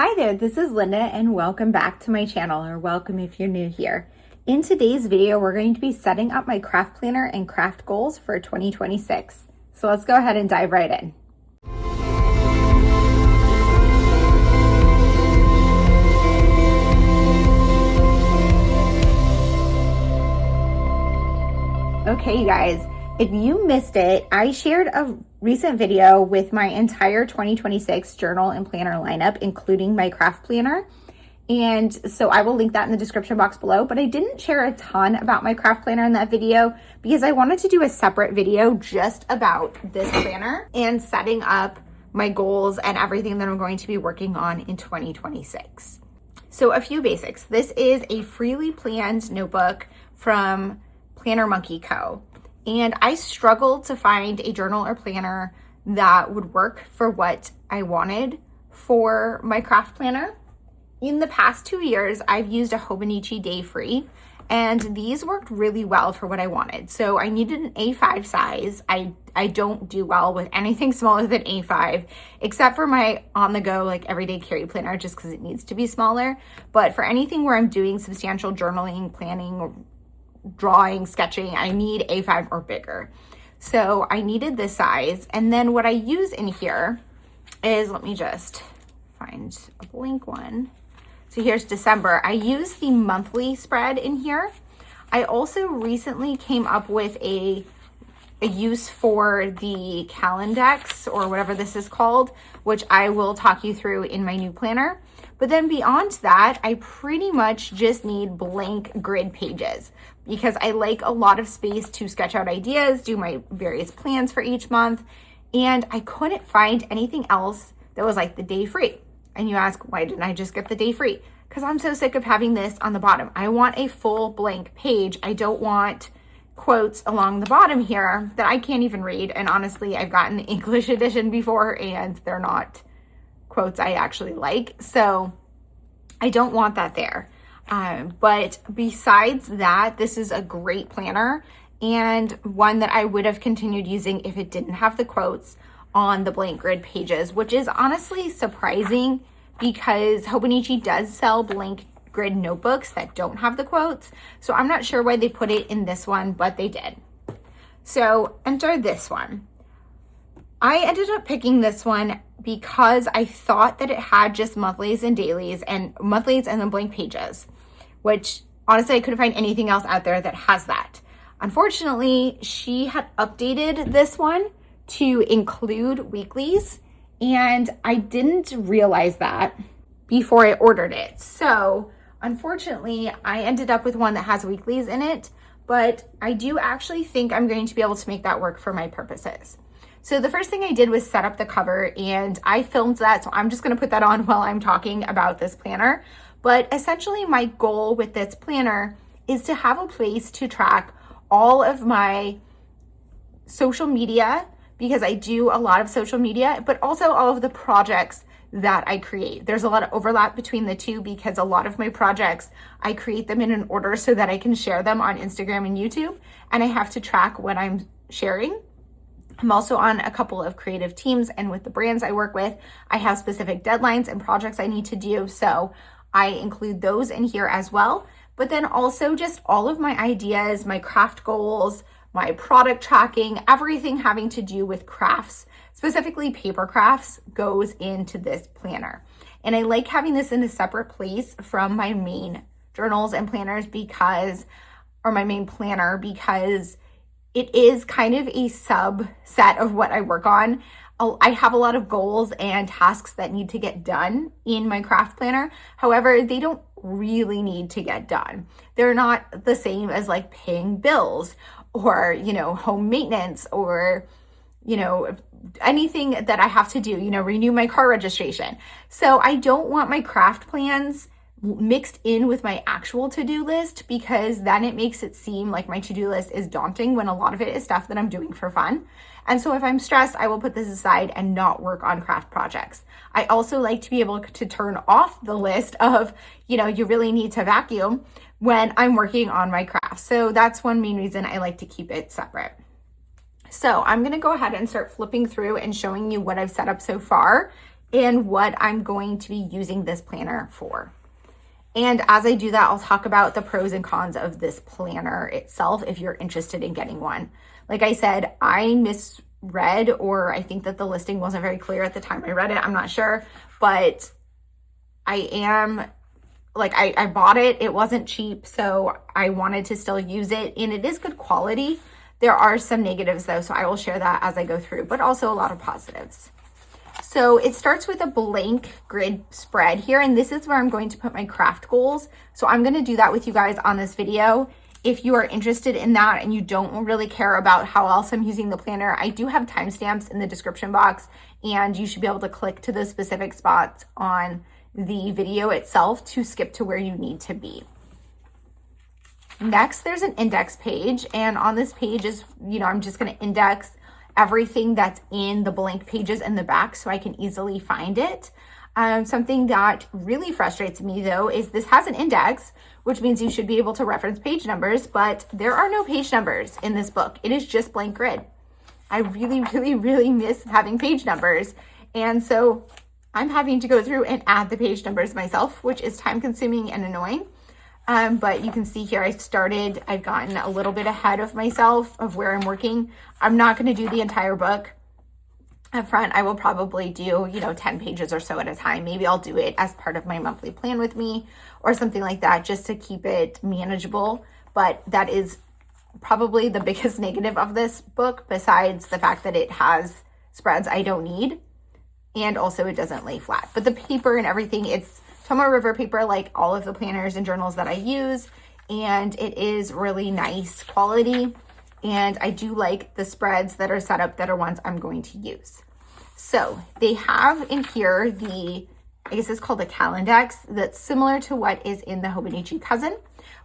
Hi there, this is Linda and welcome back to my channel, or welcome if you're new here. In today's video, we're going to be setting up my craft planner and craft goals for 2026. So let's go ahead and dive right in. Okay, you guys, if you missed it, I shared a recent video with my entire 2026 journal and planner lineup, including my craft planner. And so I will link that in the description box below, but I didn't share a ton about my craft planner in that video because I wanted to do a separate video just about this planner and setting up my goals and everything that I'm going to be working on in 2026. So a few basics. This is a freely planned notebook from Planner Monkey Co. And I struggled to find a journal or planner that would work for what I wanted for my craft planner. In the past 2 years, I've used a Hobonichi Day Free, and these worked really well for what I wanted. So I needed an A5 size. I don't do well with anything smaller than A5, except for my on-the-go, like everyday carry planner, just because it needs to be smaller. But for anything where I'm doing substantial journaling, planning, drawing, sketching, I need A5 or bigger. So I needed this size. And then what I use in here is, let me just find a blank one. So here's December. I use the monthly spread in here. I also recently came up with a use for the Calendex, or whatever this is called, which I will talk you through in my new planner. But then beyond that, I pretty much just need blank grid pages because I like a lot of space to sketch out ideas, do my various plans for each month, and I couldn't find anything else that was like the day free. And you ask, why didn't I just get the day free? Because I'm so sick of having this on the bottom. I want a full blank page. I don't want quotes along the bottom here that I can't even read. And honestly, I've gotten the English edition before and they're not quotes I actually like. So I don't want that there. But besides that, this is a great planner and one that I would have continued using if it didn't have the quotes on the blank grid pages, which is honestly surprising because Hobonichi does sell blank grid notebooks that don't have the quotes. So I'm not sure why they put it in this one, but they did. So enter this one. I ended up picking this one because I thought that it had just monthlies and dailies and monthlies and then blank pages, which honestly, I couldn't find anything else out there that has that. Unfortunately, she had updated this one to include weeklies, and I didn't realize that before I ordered it. So unfortunately, I ended up with one that has weeklies in it, but I do actually think I'm going to be able to make that work for my purposes. So the first thing I did was set up the cover, and I filmed that, so I'm just going to put that on while I'm talking about this planner. But essentially my goal with this planner is to have a place to track all of my social media, because I do a lot of social media, but also all of the projects that I create. There's a lot of overlap between the two because a lot of my projects, I create them in an order so that I can share them on Instagram and YouTube, and I have to track what I'm sharing. I'm also on a couple of creative teams, and with the brands I work with, I have specific deadlines and projects I need to do. So I include those in here as well. But then also just all of my ideas, my craft goals, my product tracking, everything having to do with crafts, specifically paper crafts, goes into this planner. And I like having this in a separate place from my main journals and planners or my main planner, because it is kind of a subset of what I work on. I have a lot of goals and tasks that need to get done in my craft planner. However, they don't really need to get done. They're not the same as like paying bills or, home maintenance or, anything that I have to do, renew my car registration. So I don't want my craft plans mixed in with my actual to-do list, because then it makes it seem like my to-do list is daunting when a lot of it is stuff that I'm doing for fun. And so if I'm stressed, I will put this aside and not work on craft projects. I also like to be able to turn off the list of, you really need to vacuum when I'm working on my craft. So that's one main reason I like to keep it separate. So I'm going to go ahead and start flipping through and showing you what I've set up so far and what I'm going to be using this planner for. And as I do that, I'll talk about the pros and cons of this planner itself if you're interested in getting one. Like I said, I misread, or I think that the listing wasn't very clear at the time I read it. I'm not sure, but I bought it. It wasn't cheap, so I wanted to still use it, and it is good quality. There are some negatives though, so I will share that as I go through, but also a lot of positives. So it starts with a blank grid spread here, and this is where I'm going to put my craft goals. So I'm going to do that with you guys on this video. If you are interested in that and you don't really care about how else I'm using the planner, I do have timestamps in the description box, and you should be able to click to those specific spots on the video itself to skip to where you need to be. Next, there's an index page, and on this page is, I'm just going to index everything that's in the blank pages in the back so I can easily find it. Something that really frustrates me though is this has an index, which means you should be able to reference page numbers, but there are no page numbers in this book. It is just blank grid. I really, really, really miss having page numbers. And so I'm having to go through and add the page numbers myself, which is time consuming and annoying. But you can see here, I've gotten a little bit ahead of myself of where I'm working. I'm not going to do the entire book up front. I will probably do, 10 pages or so at a time. Maybe I'll do it as part of my monthly plan with me or something like that, just to keep it manageable. But that is probably the biggest negative of this book, besides the fact that it has spreads I don't need. And also it doesn't lay flat. But the paper and everything, it's Tomo River paper, like all of the planners and journals that I use, and it is really nice quality, and I do like the spreads that are set up that are ones I'm going to use. So they have in here I guess it's called a Calendex, that's similar to what is in the Hobonichi Cousin.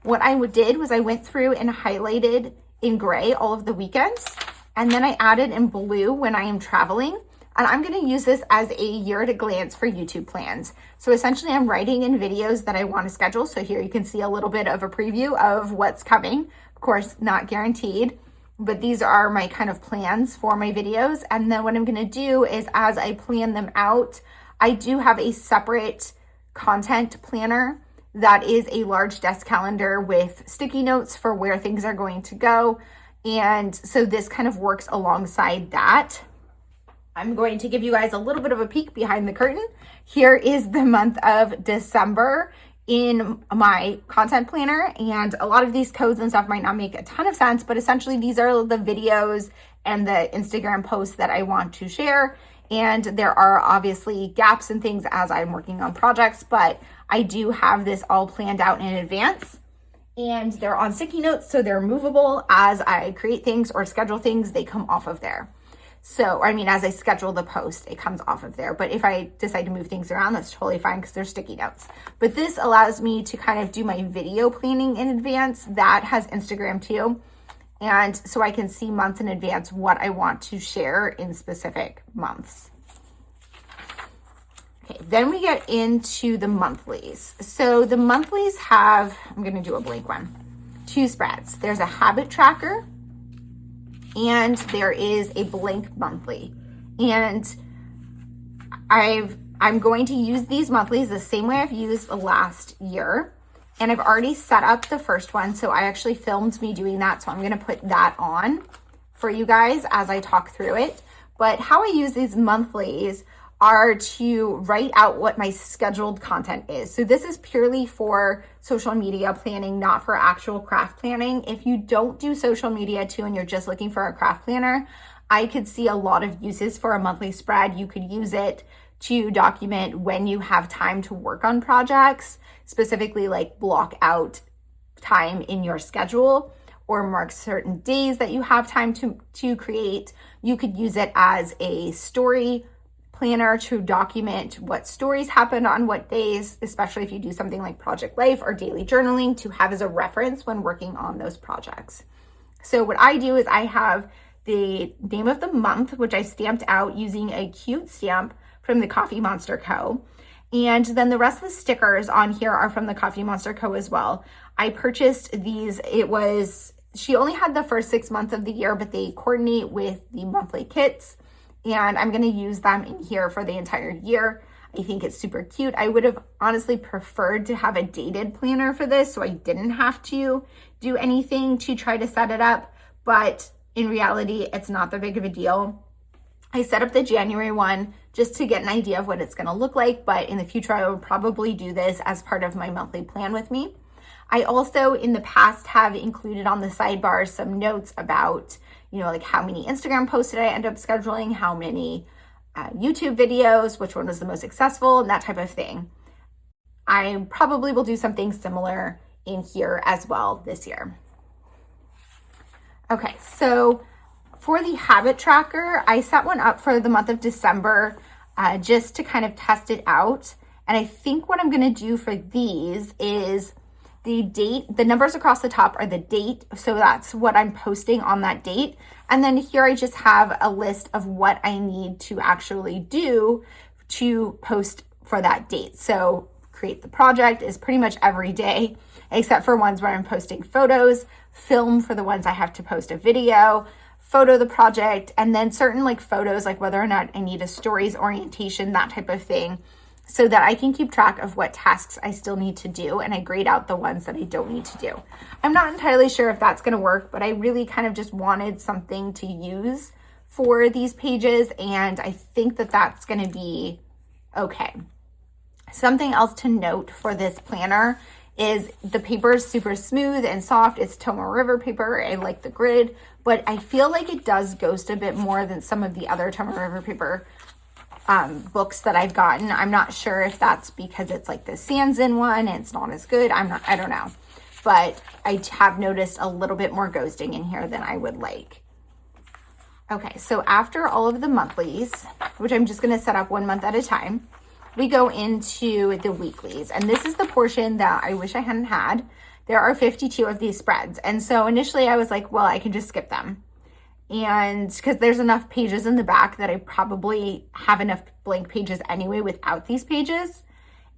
What I did was I went through and highlighted in gray all of the weekends, and then I added in blue when I am traveling. And I'm going to use this as a year at a glance for YouTube plans. So essentially I'm writing in videos that I want to schedule. So here you can see a little bit of a preview of what's coming. Of course, not guaranteed, but these are my kind of plans for my videos. And then what I'm going to do is, as I plan them out, I do have a separate content planner that is a large desk calendar with sticky notes for where things are going to go. And so this kind of works alongside that. I'm going to give you guys a little bit of a peek behind the curtain. Here is the month of December in my content planner, and a lot of these codes and stuff might not make a ton of sense, but essentially these are the videos and the Instagram posts that I want to share. And there are obviously gaps and things as I'm working on projects, but I do have this all planned out in advance. And they're on sticky notes, so they're movable. As I create things or schedule things, they come off of there. So, as I schedule the post, it comes off of there. But if I decide to move things around, that's totally fine because they're sticky notes. But this allows me to kind of do my video planning in advance. That has Instagram too. And so I can see months in advance what I want to share in specific months. Okay, then we get into the monthlies. So the monthlies have, I'm going to do a blank one, 2 spreads. There's a habit tracker, and there is a blank monthly. And I'm going to use these monthlies the same way I've used the last year. And I've already set up the first one, so I actually filmed me doing that. So I'm going to put that on for you guys as I talk through it. But how I use these monthlies are to write out what my scheduled content is. So this is purely for social media planning, not for actual craft planning. If you don't do social media too and you're just looking for a craft planner, I could see a lot of uses for a monthly spread. You could use it to document when you have time to work on projects, specifically like block out time in your schedule or mark certain days that you have time to create. You could use it as a story planner to document what stories happened on what days, especially if you do something like Project Life or daily journaling, to have as a reference when working on those projects. So what I do is I have the name of the month, which I stamped out using a cute stamp from the Coffee Monster Co. And then the rest of the stickers on here are from the Coffee Monster Co. as well. I purchased these. She only had the first 6 months of the year, but they coordinate with the monthly kits. and I'm gonna use them in here for the entire year. I think it's super cute. I would have honestly preferred to have a dated planner for this so I didn't have to do anything to try to set it up, but in reality, it's not that big of a deal. I set up the January one just to get an idea of what it's gonna look like, but in the future, I will probably do this as part of my monthly plan with me. I also in the past have included on the sidebar some notes about, like how many Instagram posts did I end up scheduling, how many YouTube videos, which one was the most successful, and that type of thing. I probably will do something similar in here as well this year. Okay, so for the habit tracker, I set one up for the month of December just to kind of test it out. And I think what I'm gonna do for these is the date, the numbers across the top are the date. So that's what I'm posting on that date. And then here I just have a list of what I need to actually do to post for that date. So create the project is pretty much every day, except for ones where I'm posting photos, film for the ones I have to post a video, photo the project, and then certain like photos, like whether or not I need a stories orientation, that type of thing, so that I can keep track of what tasks I still need to do and I grade out the ones that I don't need to do. I'm not entirely sure if that's going to work, but I really kind of just wanted something to use for these pages, and I think that that's going to be okay. Something else to note for this planner is the paper is super smooth and soft. It's Tomoe River paper. I like the grid, but I feel like it does ghost a bit more than some of the other Tomoe River paper books that I've gotten. I'm not sure if that's because it's like the Sanzin one and it's not as good. I don't know, but I have noticed a little bit more ghosting in here than I would like. Okay, so after all of the monthlies, which I'm just going to set up 1 month at a time, we go into the weeklies, and this is the portion that I wish I hadn't had. There are 52 of these spreads, and so initially I was like, well, I can just skip them. And because there's enough pages in the back that I probably have enough blank pages anyway without these pages.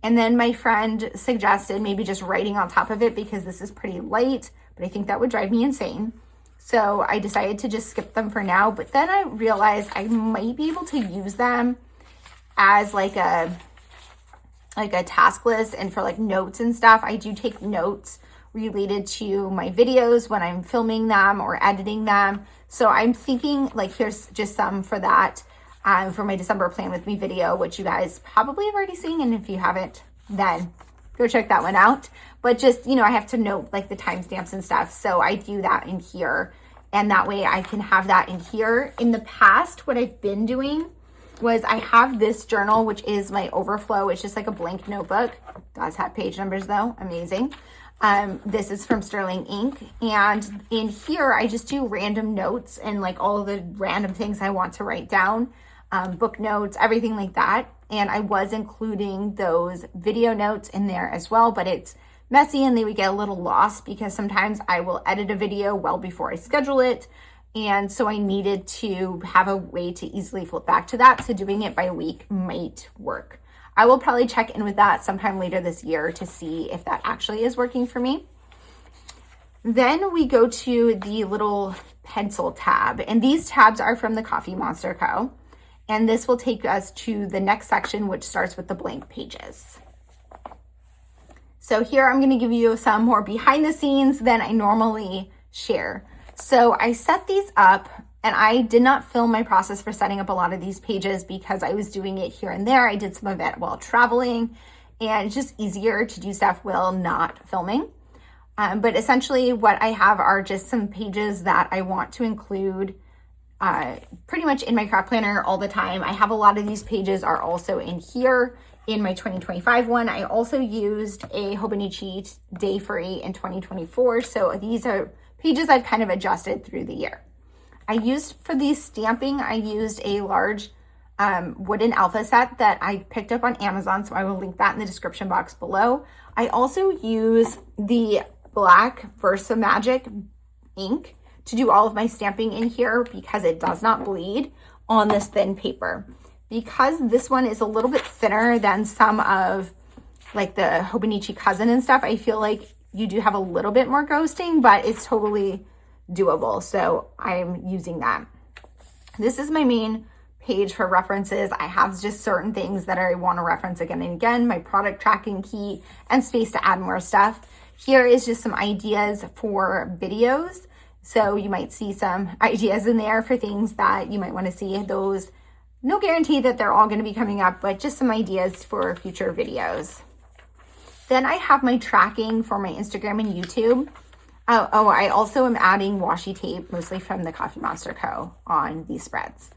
And then my friend suggested maybe just writing on top of it because this is pretty light, but I think that would drive me insane. So I decided to just skip them for now. But then I realized I might be able to use them as like a task list and for like notes and stuff. I do take notes related to my videos when I'm filming them or editing them. So I'm thinking like here's just some for that for my December Plan With Me video, which you guys probably have already seen. And if you haven't, then go check that one out. But just, I have to note like the timestamps and stuff. So I do that in here, and that way I can have that in here. In the past, what I've been doing was I have this journal, which is my overflow. It's just like a blank notebook. It does have page numbers though. Amazing. This is from Sterling Ink. And in here, I just do random notes and like all of the random things I want to write down, book notes, everything like that. And I was including those video notes in there as well, but it's messy and they would get a little lost because sometimes I will edit a video well before I schedule it. And so I needed to have a way to easily flip back to that. So doing it by week might work. I will probably check in with that sometime later this year to see if that actually is working for me. Then we go to the little pencil tab, and these tabs are from the Coffee Monster Co. And this will take us to the next section, which starts with the blank pages. So here I'm going to give you some more behind the scenes than I normally share. So I set these up, and I did not film my process for setting up a lot of these pages because I was doing it here and there. I did some of it while traveling, and it's just easier to do stuff while not filming. But essentially what I have are just some pages that I want to include pretty much in my craft planner all the time. I have a lot of these pages are also in here in my 2025 one. I also used a Hobonichi Day Free in 2024. So these are pages I've kind of adjusted through the year. I used for these stamping, I used a large wooden alpha set that I picked up on Amazon. So I will link that in the description box below. I also use the black Versa Magic ink to do all of my stamping in here because it does not bleed on this thin paper. Because this one is a little bit thinner than some of like the Hobonichi Cousin and stuff, I feel like you do have a little bit more ghosting, but it's totally doable. So I'm using that. This is my main page for references. I have just certain things that I want to reference again and again, my product tracking key, and space to add more stuff. Here is just some ideas for videos. So you might see some ideas in there for things that you might want to see. Those, no guarantee that they're all going to be coming up, but just some ideas for future videos. Then I have my tracking for my Instagram and YouTube. I also am adding washi tape, mostly from the Coffee Monster Co. on these spreads.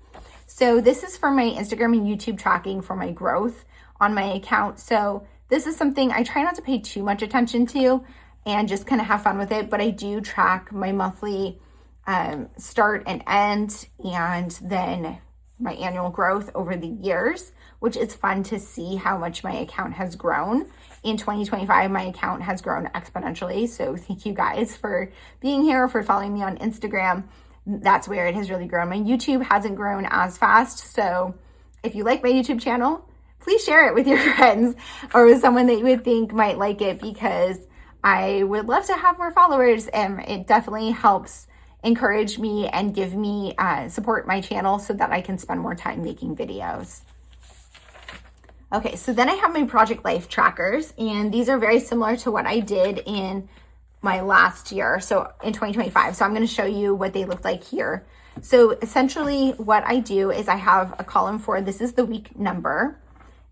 So this is for my Instagram and YouTube tracking for my growth on my account. So this is something I try not to pay too much attention to and just kind of have fun with it. But I do track my monthly start and end, and then my annual growth over the years, which is fun to see how much my account has grown. In 2025, my account has grown exponentially. So thank you guys for being here, for following me on Instagram. That's where it has really grown. My YouTube hasn't grown as fast. So if you like my YouTube channel, please share it with your friends or with someone that you would think might like it, because I would love to have more followers, and it definitely helps encourage me and give me support my channel so that I can spend more time making videos. Okay, so then I have my project life trackers, and these are very similar to what I did in my last year, so in 2025. So I'm going to show you what they look like here. So essentially what I do is I have a column for, this is the week number.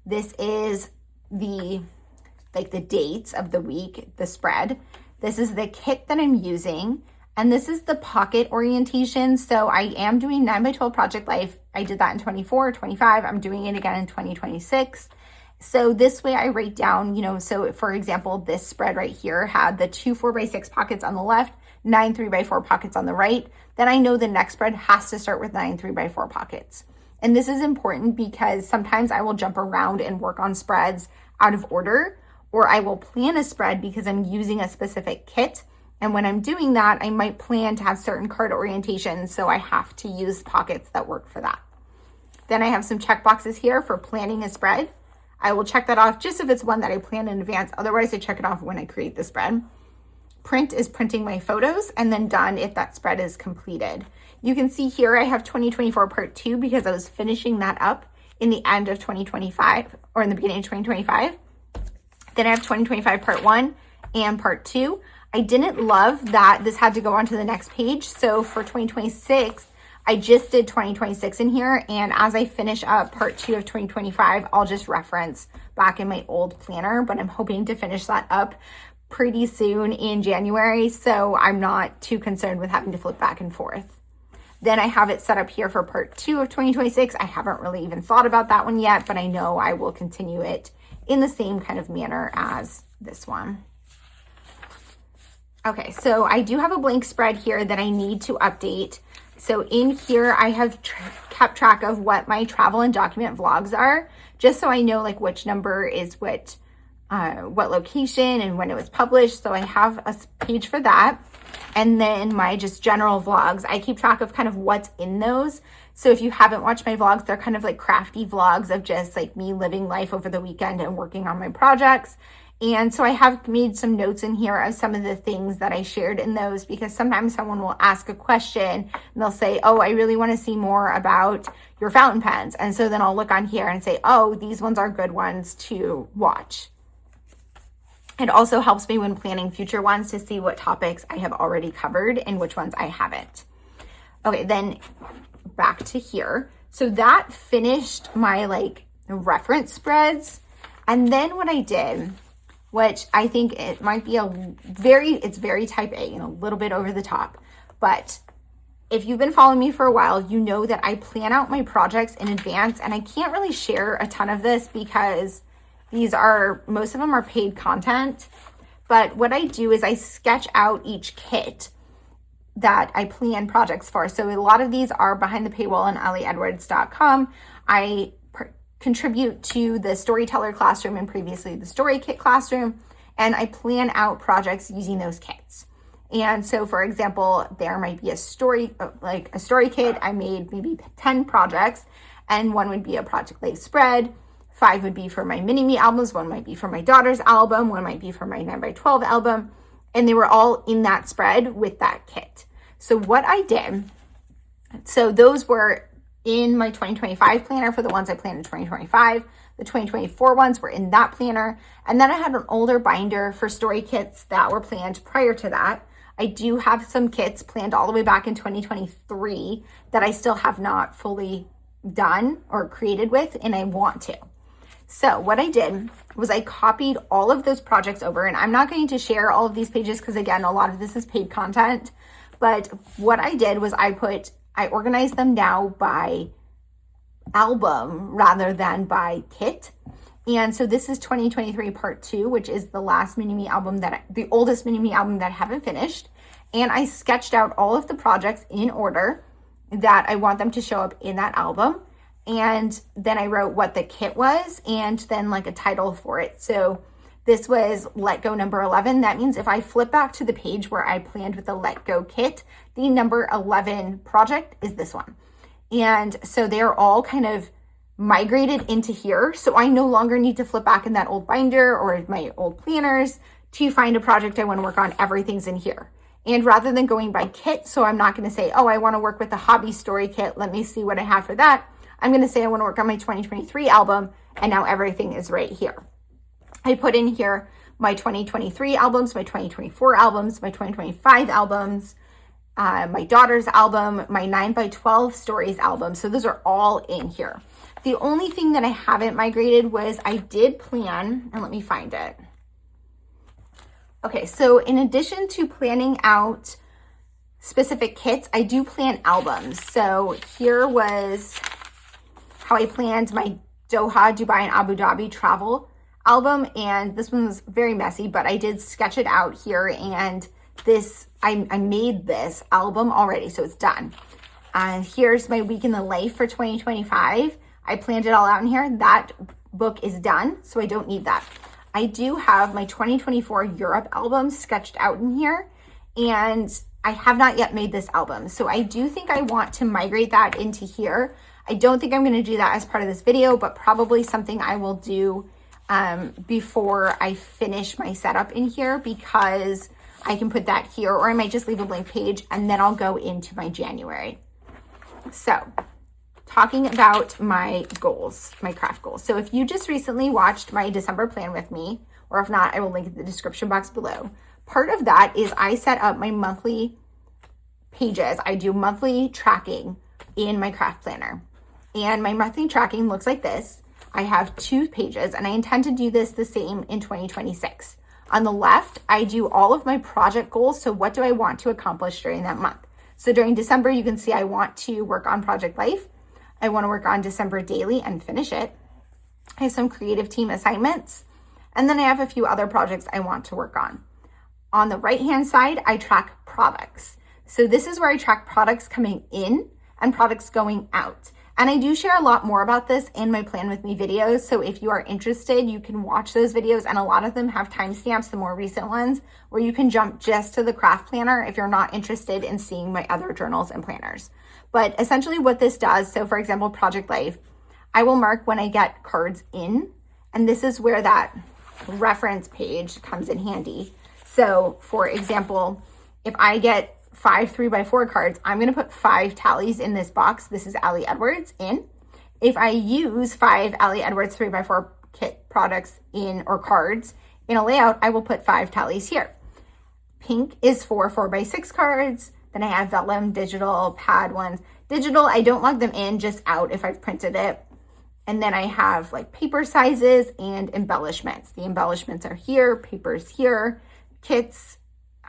This is the dates of the week, the spread. This is the kit that I'm using. And this is the pocket orientation. So I am doing 9x12 project life. I did that in 24, 25. I'm doing it again in 2026. So this way I write down, so for example, this spread right here had the 2 4x6 pockets on the left, 9 3x4 pockets on the right. Then I know the next spread has to start with 9 3x4 pockets. And this is important because sometimes I will jump around and work on spreads out of order, or I will plan a spread because I'm using a specific kit. And when I'm doing that, I might plan to have certain card orientations, so I have to use pockets that work for that. Then I have some check boxes here for planning a spread. I will check that off just if it's one that I plan in advance. Otherwise, I check it off when I create the spread. Print is printing my photos, and then done if that spread is completed. You can see here I have 2024 part 2 because I was finishing that up in the end of 2025 or in the beginning of 2025. Then I have 2025 part 1 and part 2. I didn't love that this had to go on to the next page. So for 2026, I just did 2026 in here. And as I finish up part 2 of 2025, I'll just reference back in my old planner, but I'm hoping to finish that up pretty soon in January. So I'm not too concerned with having to flip back and forth. Then I have it set up here for part 2 of 2026. I haven't really even thought about that one yet, but I know I will continue it in the same kind of manner as this one. Okay, so I do have a blank spread here that I need to update. So in here, I have kept track of what my travel and document vlogs are, just so I know like which number is what location and when it was published. So I have a page for that. And then my just general vlogs, I keep track of kind of what's in those. So if you haven't watched my vlogs, they're kind of like crafty vlogs of just like me living life over the weekend and working on my projects. And so I have made some notes in here of some of the things that I shared in those, because sometimes someone will ask a question and they'll say, oh, I really want to see more about your fountain pens. And so then I'll look on here and say, oh, these ones are good ones to watch. It also helps me when planning future ones to see what topics I have already covered and which ones I haven't. Okay, then back to here. So that finished my reference spreads. And then what I did, which I think it might be it's very type A and a little bit over the top. But if you've been following me for a while, you know that I plan out my projects in advance, and I can't really share a ton of this because most of them are paid content. But what I do is I sketch out each kit that I plan projects for. So a lot of these are behind the paywall on AllieEdwards.com. I contribute to the Storyteller Classroom and previously the Story Kit Classroom, and I plan out projects using those kits. And so, for example, there might be a story kit. I made maybe 10 projects, and one would be a project life spread. 5 would be for my mini-me albums. 1 might be for my daughter's album. 1 might be for my 9x12 album. And they were all in that spread with that kit. So what I did, so those were in my 2025 planner for the ones I planned in 2025. The 2024 ones were in that planner. And then I had an older binder for story kits that were planned prior to that. I do have some kits planned all the way back in 2023 that I still have not fully done or created with, and I want to. So what I did was I copied all of those projects over, and I'm not going to share all of these pages because again, a lot of this is paid content. But what I did was I organized them now by album rather than by kit. And so this is 2023 part 2, which is the last mini-me album the oldest mini-me album that I haven't finished. And I sketched out all of the projects in order that I want them to show up in that album. And then I wrote what the kit was and then like a title for it. So this was Let Go number 11. That means if I flip back to the page where I planned with the Let Go kit, the number 11 project is this one. And so they're all kind of migrated into here. So I no longer need to flip back in that old binder or my old planners to find a project I want to work on. Everything's in here. And rather than going by kit, so I'm not going to say, oh, I want to work with the hobby story kit. Let me see what I have for that. I'm going to say I want to work on my 2023 album. And now everything is right here. I put in here my 2023 albums, my 2024 albums, my 2025 albums, my daughter's album, my 9x12 stories album. So those are all in here. The only thing that I haven't migrated was I did plan, and let me find it. Okay, so in addition to planning out specific kits, I do plan albums. So here was how I planned my Doha, Dubai, and Abu Dhabi travel album. And this one was very messy, but I did sketch it out here. And this, I made this album already, so it's done. Here's my week in the life for 2025. I planned it all out in here. That book is done, so I don't need that. I do have my 2024 Europe album sketched out in here, and I have not yet made this album. So I do think I want to migrate that into here. I don't think I'm going to do that as part of this video, but probably something I will do before I finish my setup in here, because I can put that here, or I might just leave a blank page and then I'll go into my January. So talking about my goals, my craft goals. So if you just recently watched my December plan with me, or if not, I will link in the description box below. Part of that is I set up my monthly pages. I do monthly tracking in my craft planner. And my monthly tracking looks like this. I have 2 pages, and I intend to do this the same in 2026. On the left, I do all of my project goals. So what do I want to accomplish during that month? So during December, you can see I want to work on Project Life. I want to work on December daily and finish it. I have some creative team assignments. And then I have a few other projects I want to work on. On the right-hand side, I track products. So this is where I track products coming in and products going out. And I do share a lot more about this in my Plan With Me videos. So if you are interested, you can watch those videos, and a lot of them have timestamps, the more recent ones, where you can jump just to the craft planner if you're not interested in seeing my other journals and planners. But essentially what this does, so for example, Project Life, I will mark when I get cards in, and this is where that reference page comes in handy. So for example, if I get 5 3x4 cards, I'm going to put 5 tallies in this box. This is Allie Edwards in. If I use 5 Allie Edwards 3x4 kit products in, or cards in a layout, I will put 5 tallies here. Pink is for 4x6 cards. Then I have vellum, digital, pad ones. Digital, I don't log them in, just out if I've printed it. And then I have like paper sizes and embellishments. The embellishments are here, papers here, kits,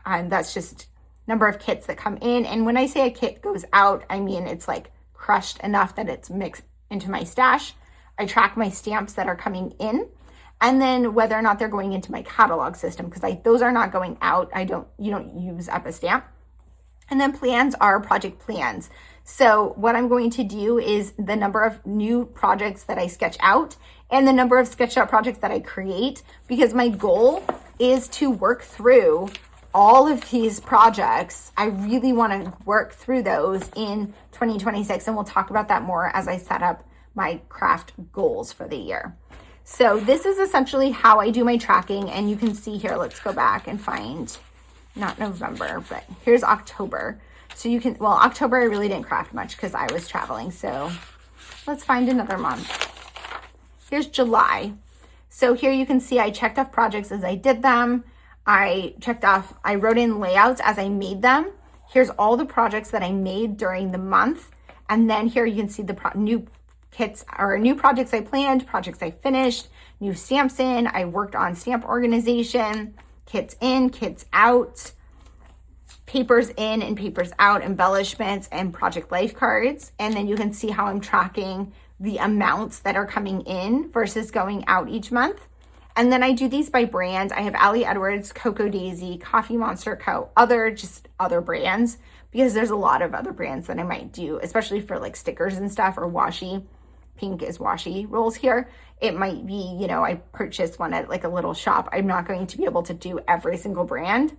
and that's just number of kits that come in. And when I say a kit goes out, I mean it's like crushed enough that it's mixed into my stash. I track my stamps that are coming in, and then whether or not they're going into my catalog system, because those are not going out. You don't use up a stamp. And then plans are project plans. So what I'm going to do is the number of new projects that I sketch out and the number of sketched out projects that I create, because my goal is to work through all of these projects. I really want to work through those in 2026, and we'll talk about that more as I set up my craft goals for the year. So this is essentially how I do my tracking, and you can see here, let's go back and find, not November, but here's October. So you can, well, October I really didn't craft much because I was traveling. So let's find another month. Here's July. So here you can see I checked off projects as I did them. I wrote in layouts as I made them. Here's all the projects that I made during the month. And then here you can see the new kits or new projects I planned, projects I finished, new stamps in. I worked on stamp organization, kits in, kits out, papers in and papers out, embellishments, and project life cards. And then you can see how I'm tracking the amounts that are coming in versus going out each month. And then I do these by brand. I have Ali Edwards, Cocoa Daisy, Coffee Monster Co., other brands, because there's a lot of other brands that I might do, especially for like stickers and stuff, or washi. Pink is washi rolls here. It might be, you know, I purchased one at like a little shop. I'm not going to be able to do every single brand.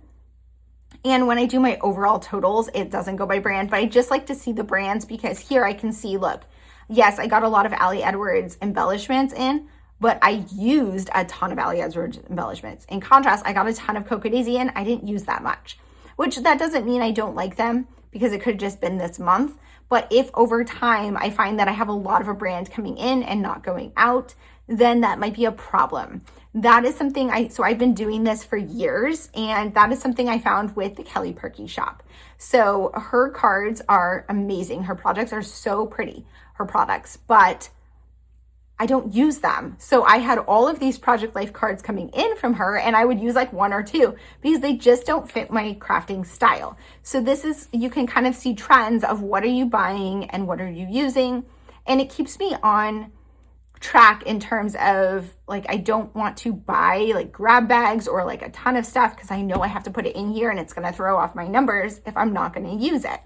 And when I do my overall totals, it doesn't go by brand, but I just like to see the brands because here I can see, look, yes, I got a lot of Ali Edwards embellishments in, but I used a ton of Ali Edwards embellishments. In contrast, I got a ton of Cocoa Daisy in. I didn't use that much, which that doesn't mean I don't like them because it could have just been this month. But if over time I find that I have a lot of a brand coming in and not going out, then that might be a problem. That is something I've been doing this for years, and that is something I found with the Kelly Perky shop. So her cards are amazing. Her projects are so pretty, her products, but I don't use them. So I had all of these project life cards coming in from her, and I would use like one or two because they just don't fit my crafting style. So this is, you can kind of see trends of what are you buying and what are you using. And it keeps me on track in terms of like, I don't want to buy like grab bags or like a ton of stuff because I know I have to put it in here and it's going to throw off my numbers if I'm not going to use it.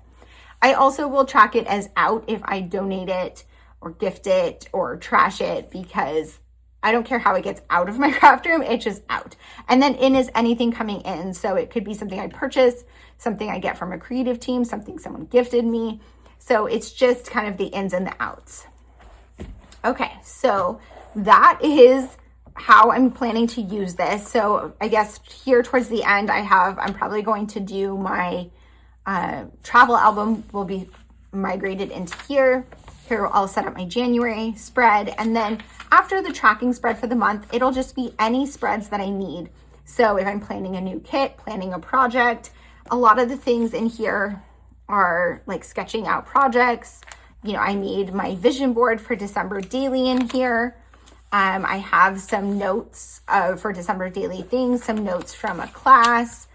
I also will track it as out if I donate it or gift it or trash it, because I don't care how it gets out of my craft room, it's just out. And then in is anything coming in. So it could be something I purchase, something I get from a creative team, something someone gifted me. So it's just kind of the ins and the outs. Okay, so that is how I'm planning to use this. So I guess here towards the end, I'm probably going to do my travel album will be migrated into here. Here I'll set up my January spread, and then after the tracking spread for the month, it'll just be any spreads that I need. So if I'm planning a new kit, planning a project, a lot of the things in here are like sketching out projects. You know, I made my vision board for December daily in here. I have some notes for December daily things, some notes from a class.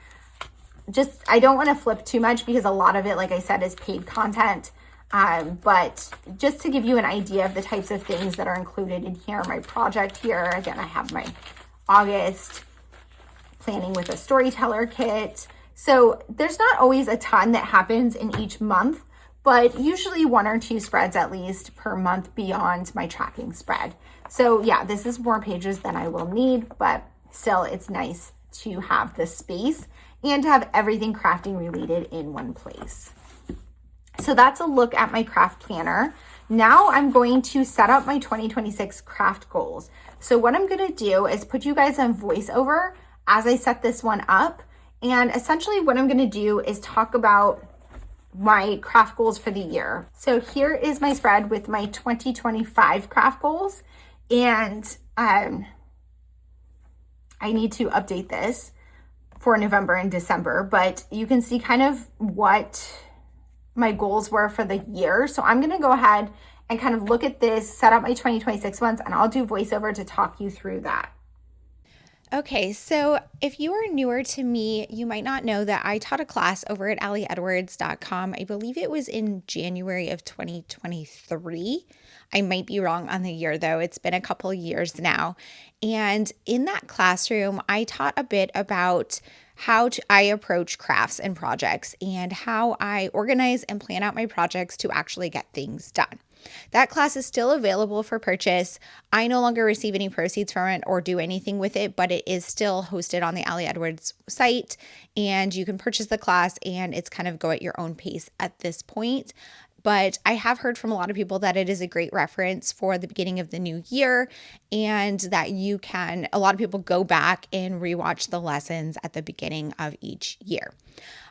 Just, I don't want to flip too much because a lot of it, like I said, is paid content. But just to give you an idea of the types of things that are included in here, my project here, again, I have my August planning with a storyteller kit. So there's not always a ton that happens in each month, but usually one or two spreads at least per month beyond my tracking spread. So yeah, this is more pages than I will need, but still it's nice to have the space and to have everything crafting related in one place. So that's a look at my craft planner. Now I'm going to set up my 2026 craft goals. So what I'm going to do is put you guys on voiceover as I set this one up. And essentially what I'm going to do is talk about my craft goals for the year. So here is my spread with my 2025 craft goals. And I need to update this for November and December, but you can see kind of what my goals were for the year. So I'm going to go ahead and kind of look at this, set up my 2026 ones, and I'll do voiceover to talk you through that. Okay, so if you are newer to me, you might not know that I taught a class over at aliedwards.com. I believe it was in January of 2023. I might be wrong on the year though. It's been a couple years now. And in that classroom, I taught a bit about how I approach crafts and projects and how I organize and plan out my projects to actually get things done. That class is still available for purchase. I no longer receive any proceeds from it or do anything with it, but it is still hosted on the Ali Edwards site, and you can purchase the class, and it's kind of go at your own pace at this point. But I have heard from a lot of people that it is a great reference for the beginning of the new year, and that a lot of people go back and rewatch the lessons at the beginning of each year.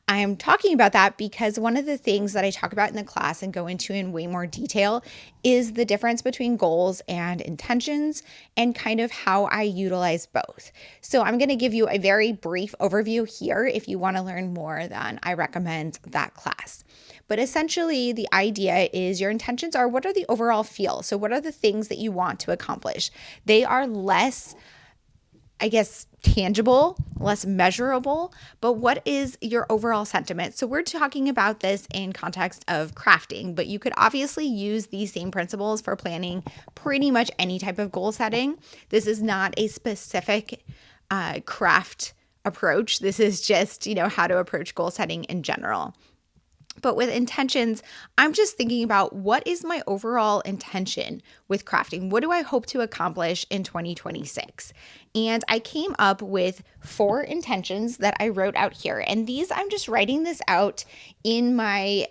I'm talking about that because one of the things that I talk about in the class and go into in way more detail is the difference between goals and intentions and kind of how I utilize both. So I'm going to give you a very brief overview here. If you want to learn more, then I recommend that class. But essentially, the idea is your intentions are what are the overall feel? So what are the things that you want to accomplish? They are less, I guess, tangible, less measurable, but what is your overall sentiment? So we're talking about this in context of crafting, but you could obviously use these same principles for planning pretty much any type of goal setting. This is not a specific craft approach. This is just, how to approach goal setting in general. But with intentions, I'm just thinking about what is my overall intention with crafting? What do I hope to accomplish in 2026? And I came up with 4 intentions that I wrote out here. And these, I'm just writing this out in my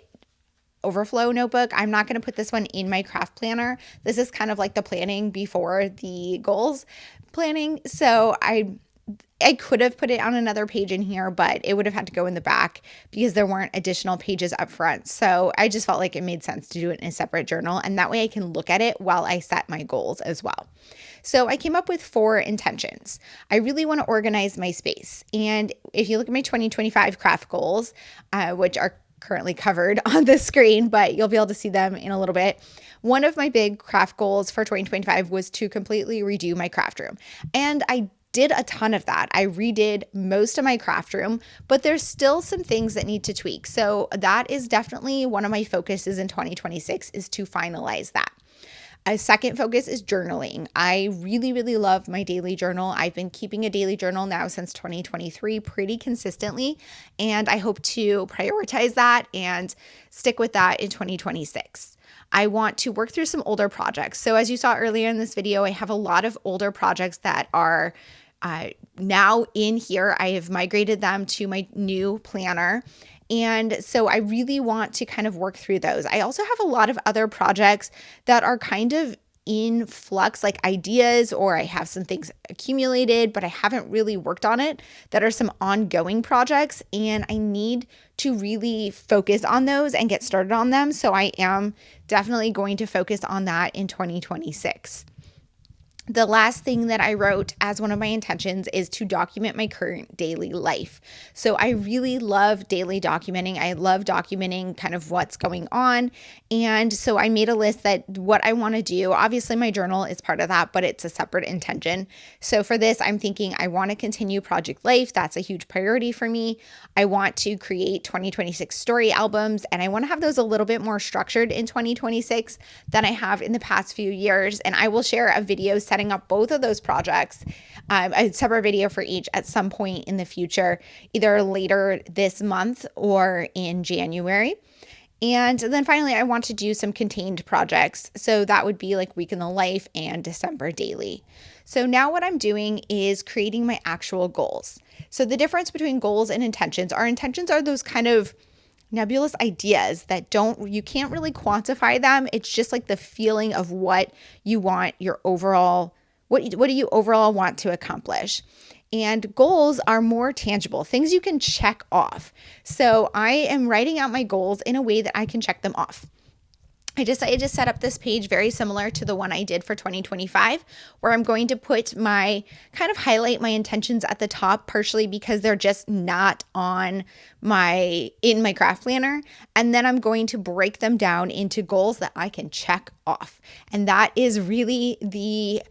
overflow notebook. I'm not going to put this one in my craft planner. This is kind of like the planning before the goals planning. So I could have put it on another page in here, but it would have had to go in the back because there weren't additional pages up front. So I just felt like it made sense to do it in a separate journal. And that way I can look at it while I set my goals as well. So I came up with 4 intentions. I really want to organize my space. And if you look at my 2025 craft goals, which are currently covered on the screen, but you'll be able to see them in a little bit. One of my big craft goals for 2025 was to completely redo my craft room. And I did a ton of that. I redid most of my craft room, but there's still some things that need to tweak. So that is definitely one of my focuses in 2026 is to finalize that. A second focus is journaling. I really, really love my daily journal. I've been keeping a daily journal now since 2023 pretty consistently, and I hope to prioritize that and stick with that in 2026. I want to work through some older projects. So as you saw earlier in this video, I have a lot of older projects that are now in here. I have migrated them to my new planner. And so I really want to kind of work through those. I also have a lot of other projects that are kind of in flux, like ideas, or I have some things accumulated, but I haven't really worked on it, that are some ongoing projects. And I need to really focus on those and get started on them. So I am definitely going to focus on that in 2026. The last thing that I wrote as one of my intentions is to document my current daily life. So I really love daily documenting. I love documenting kind of what's going on. And so I made a list that what I want to do. Obviously, my journal is part of that, but it's a separate intention. So for this, I'm thinking I want to continue Project Life. That's a huge priority for me. I want to create 2026 story albums, and I want to have those a little bit more structured in 2026 than I have in the past few years. And I will share a video setting up both of those projects, a separate video for each at some point in the future, either later this month or in January. And then finally, I want to do some contained projects. So that would be like Week in the Life and December Daily. So now what I'm doing is creating my actual goals. So the difference between goals and intentions, our intentions are those kind of nebulous ideas that you can't really quantify them. It's just like the feeling of what you want your overall, what do you overall want to accomplish? And goals are more tangible, things you can check off. So I am writing out my goals in a way that I can check them off. I decided to set up this page very similar to the one I did for 2025, where I'm going to put highlight my intentions at the top, partially because they're just not in my craft planner. And then I'm going to break them down into goals that I can check off. And that is really the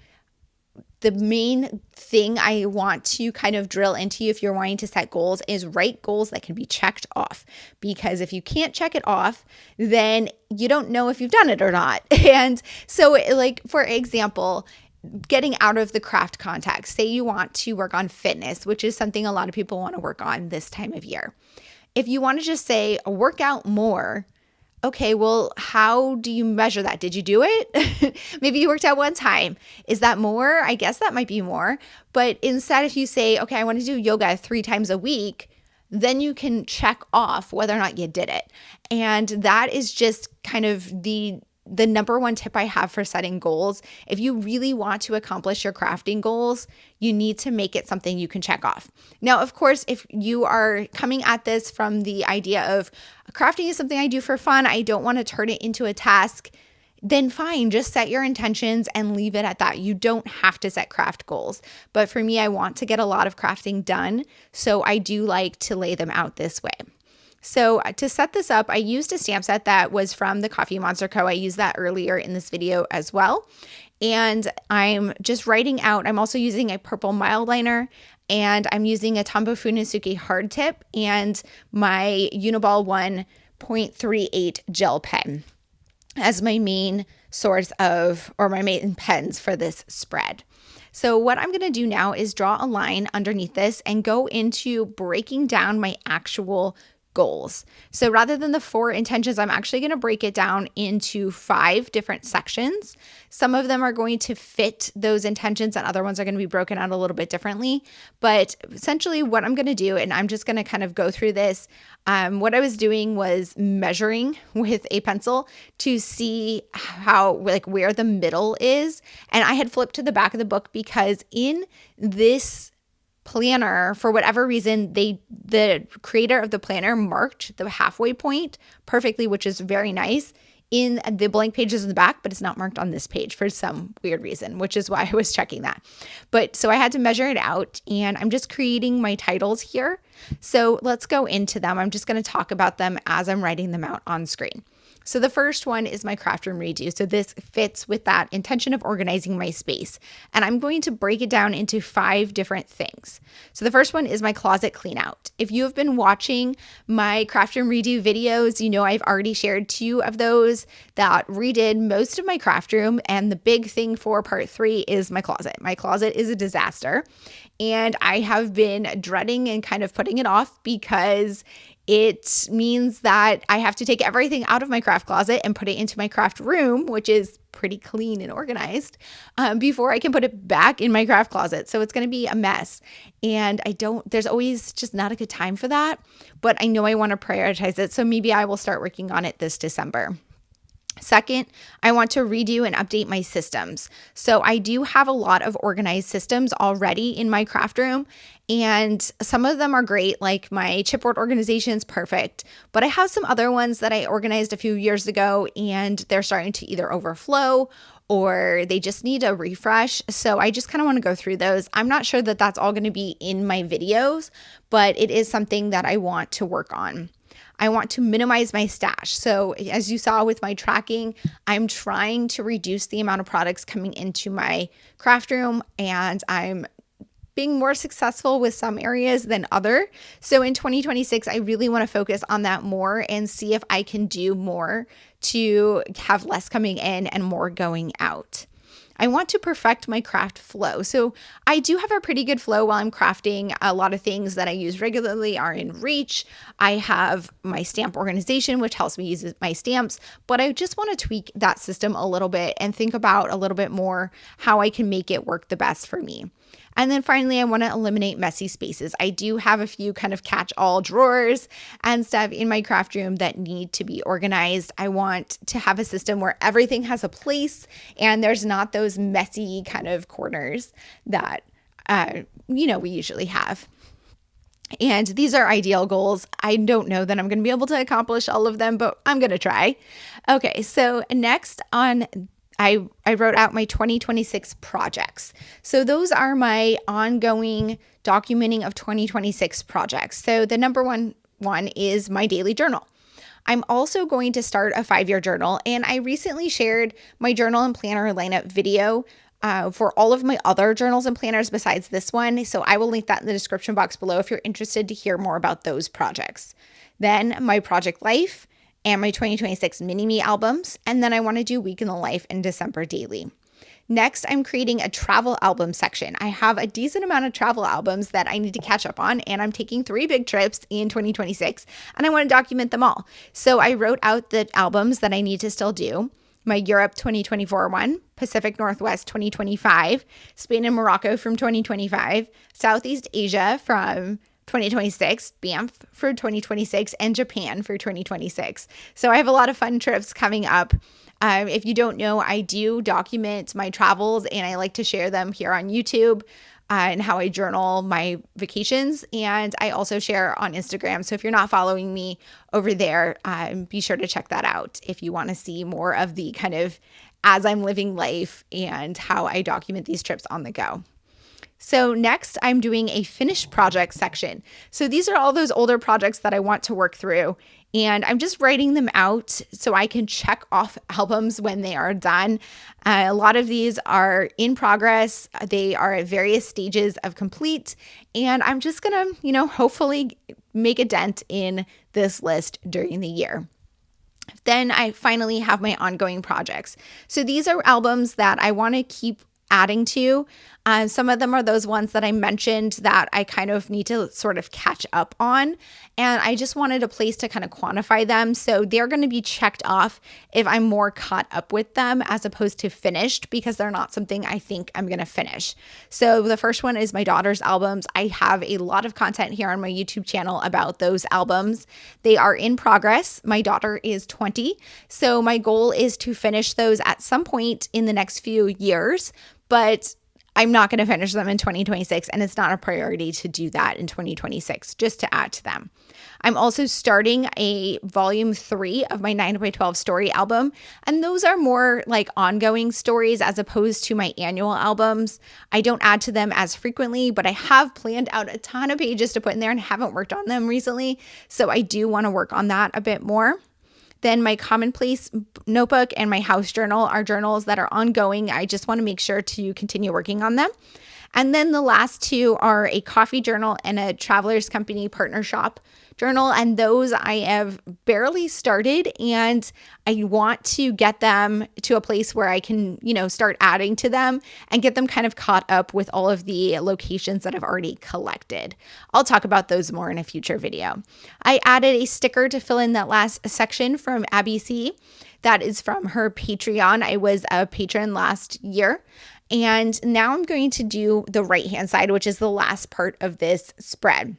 main thing I want to kind of drill into you if you're wanting to set goals is write goals that can be checked off. Because if you can't check it off, then you don't know if you've done it or not. And so like, for example, getting out of the craft context, say you want to work on fitness, which is something a lot of people want to work on this time of year. If you want to just say work out more, okay, well, how do you measure that? Did you do it? Maybe you worked out one time. Is that more? I guess that might be more. But instead, if you say, okay, I want to do yoga 3 times a week, then you can check off whether or not you did it. And that is just kind of the the number one tip I have for setting goals, if you really want to accomplish your crafting goals, you need to make it something you can check off. Now, of course, if you are coming at this from the idea of crafting is something I do for fun, I don't want to turn it into a task, then fine, just set your intentions and leave it at that. You don't have to set craft goals. But for me, I want to get a lot of crafting done, so I do like to lay them out this way. So to set this up, I used a stamp set that was from the Coffee Monster Co. I used that earlier in this video as well. And I'm just writing out, I'm also using a purple mild liner, and I'm using a Tombow Funisuke hard tip and my Uniball 1.38 gel pen as my main source of, or my main pens for this spread. So what I'm going to do now is draw a line underneath this and go into breaking down my actual goals. So rather than the 4 intentions, I'm actually going to break it down into 5 different sections. Some of them are going to fit those intentions and other ones are going to be broken out a little bit differently. But essentially what I'm going to do, and I'm just going to kind of go through this, what I was doing was measuring with a pencil to see how, like, where the middle is. And I had flipped to the back of the book because in this planner, for whatever reason, the creator of the planner marked the halfway point perfectly, which is very nice in the blank pages in the back, but it's not marked on this page for some weird reason, which is why I was checking that. But so I had to measure it out, and I'm just creating my titles here. So let's go into them. I'm just going to talk about them as I'm writing them out on screen. So the first one is my craft room redo. So this fits with that intention of organizing my space. And I'm going to break it down into 5 different things. So the first one is my closet clean out. If you have been watching my craft room redo videos, you know I've already shared 2 of those that redid most of my craft room. And the big thing for part 3 is my closet. My closet is a disaster. And I have been dreading and kind of putting it off because it means that I have to take everything out of my craft closet and put it into my craft room, which is pretty clean and organized, before I can put it back in my craft closet. So it's going to be a mess. And there's always just not a good time for that, but I know I want to prioritize it. So maybe I will start working on it this December. Second, I want to redo and update my systems. So I do have a lot of organized systems already in my craft room, and some of them are great, like my chipboard organization is perfect, but I have some other ones that I organized a few years ago and they're starting to either overflow or they just need a refresh. So I just kind of want to go through those. I'm not sure that that's all going to be in my videos, but it is something that I want to work on. I want to minimize my stash. So as you saw with my tracking, I'm trying to reduce the amount of products coming into my craft room, and I'm being more successful with some areas than other. So in 2026, I really want to focus on that more and see if I can do more to have less coming in and more going out. I want to perfect my craft flow. So I do have a pretty good flow while I'm crafting. A lot of things that I use regularly are in reach. I have my stamp organization, which helps me use my stamps, but I just want to tweak that system a little bit and think about a little bit more how I can make it work the best for me. And then finally, I want to eliminate messy spaces. I do have a few kind of catch-all drawers and stuff in my craft room that need to be organized. I want to have a system where everything has a place and there's not those messy kind of corners that, we usually have. And these are ideal goals. I don't know that I'm going to be able to accomplish all of them, but I'm going to try. Okay, so next on I wrote out my 2026 projects. So those are my ongoing documenting of 2026 projects. So the number one is my daily journal. I'm also going to start a 5-year journal, and I recently shared my journal and planner lineup video for all of my other journals and planners besides this one. So I will link that in the description box below if you're interested to hear more about those projects. Then my project life and my 2026 mini-me albums, and then I want to do week in the life in December daily. Next, I'm creating a travel album section. I have a decent amount of travel albums that I need to catch up on, and I'm taking 3 big trips in 2026, and I want to document them all. So I wrote out the albums that I need to still do. My Europe 2024 one, Pacific Northwest 2025, Spain and Morocco from 2025, Southeast Asia from 2026, Banff for 2026, and Japan for 2026. So I have a lot of fun trips coming up. If you don't know, I do document my travels and I like to share them here on YouTube and how I journal my vacations. And I also share on Instagram. So if you're not following me over there, be sure to check that out if you want to see more of the kind of as I'm living life and how I document these trips on the go. So next, I'm doing a finished project section. So these are all those older projects that I want to work through, and I'm just writing them out so I can check off albums when they are done. A lot of these are in progress. They are at various stages of complete, and I'm just gonna, hopefully make a dent in this list during the year. Then I finally have my ongoing projects. So these are albums that I want to keep adding to. Some of them are those ones that I mentioned that I kind of need to sort of catch up on. And I just wanted a place to kind of quantify them. So they're going to be checked off if I'm more caught up with them as opposed to finished, because they're not something I think I'm going to finish. So the first one is my daughter's albums. I have a lot of content here on my YouTube channel about those albums. They are in progress. My daughter is 20. So my goal is to finish those at some point in the next few years, but I'm not going to finish them in 2026, and it's not a priority to do that in 2026, just to add to them. I'm also starting a volume 3 of my 9x12 story album, and those are more like ongoing stories as opposed to my annual albums. I don't add to them as frequently, but I have planned out a ton of pages to put in there and haven't worked on them recently, so I do want to work on that a bit more. Then my commonplace notebook and my house journal are journals that are ongoing. I just want to make sure to continue working on them. And then the last two are a coffee journal and a traveler's company partner shop journal. And those I have barely started, and I want to get them to a place where I can, start adding to them and get them kind of caught up with all of the locations that I've already collected. I'll talk about those more in a future video. I added a sticker to fill in that last section from Abby C. That is from her Patreon. I was a patron last year. And now I'm going to do the right-hand side, which is the last part of this spread.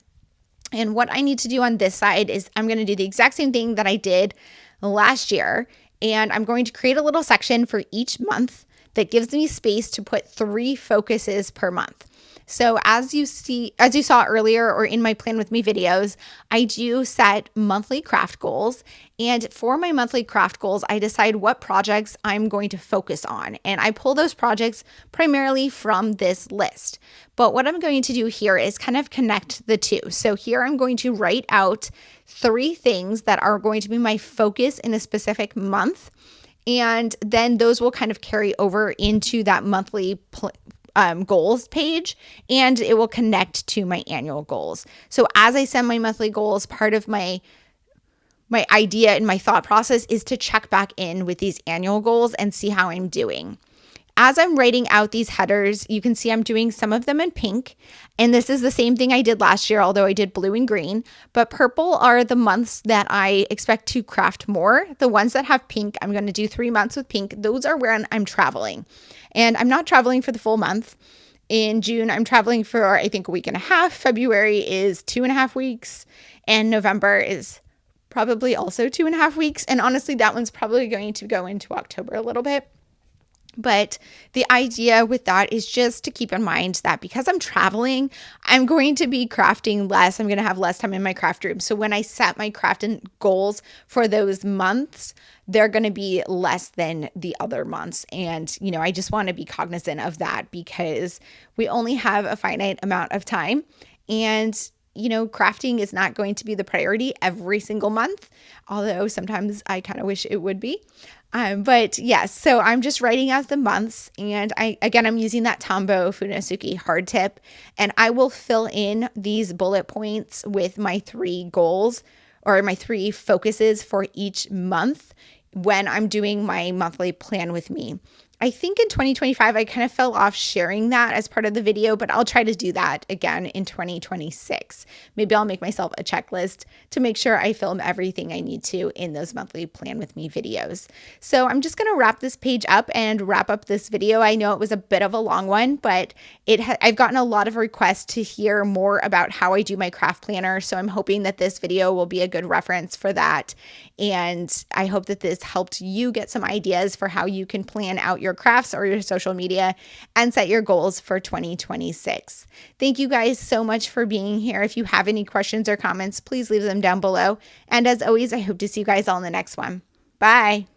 And what I need to do on this side is I'm going to do the exact same thing that I did last year. And I'm going to create a little section for each month that gives me space to put 3 focuses per month. So as you saw earlier or in my Plan With Me videos, I do set monthly craft goals. And for my monthly craft goals, I decide what projects I'm going to focus on. And I pull those projects primarily from this list. But what I'm going to do here is kind of connect the two. So here I'm going to write out 3 things that are going to be my focus in a specific month. And then those will kind of carry over into that monthly goals page, and it will connect to my annual goals. So as I set my monthly goals, part of my idea and my thought process is to check back in with these annual goals and see how I'm doing. As I'm writing out these headers, you can see I'm doing some of them in pink. And this is the same thing I did last year, although I did blue and green. But purple are the months that I expect to craft more. The ones that have pink, I'm going to do 3 months with pink. Those are when I'm traveling. And I'm not traveling for the full month. In June, I'm traveling for, I think, a week and a half. February is 2.5 weeks. And November is probably also 2.5 weeks. And honestly, that one's probably going to go into October a little bit. But the idea with that is just to keep in mind that because I'm traveling, I'm going to be crafting less. I'm going to have less time in my craft room. So when I set my crafting goals for those months, they're going to be less than the other months. And, I just want to be cognizant of that because we only have a finite amount of time. And crafting is not going to be the priority every single month, although sometimes I kind of wish it would be. But yes, so I'm just writing out the months, and I'm using that Tombow Funosuke hard tip, and I will fill in these bullet points with my 3 goals or my 3 focuses for each month when I'm doing my monthly Plan With Me. I think in 2025, I kind of fell off sharing that as part of the video, but I'll try to do that again in 2026. Maybe I'll make myself a checklist to make sure I film everything I need to in those monthly plan with me videos. So I'm just going to wrap this page up and wrap up this video. I know it was a bit of a long one, but I've gotten a lot of requests to hear more about how I do my craft planner. So I'm hoping that this video will be a good reference for that. And I hope that this helped you get some ideas for how you can plan out your crafts or your social media and set your goals for 2026. Thank you guys so much for being here. If you have any questions or comments, please leave them down below. And as always, I hope to see you guys all in the next one. Bye.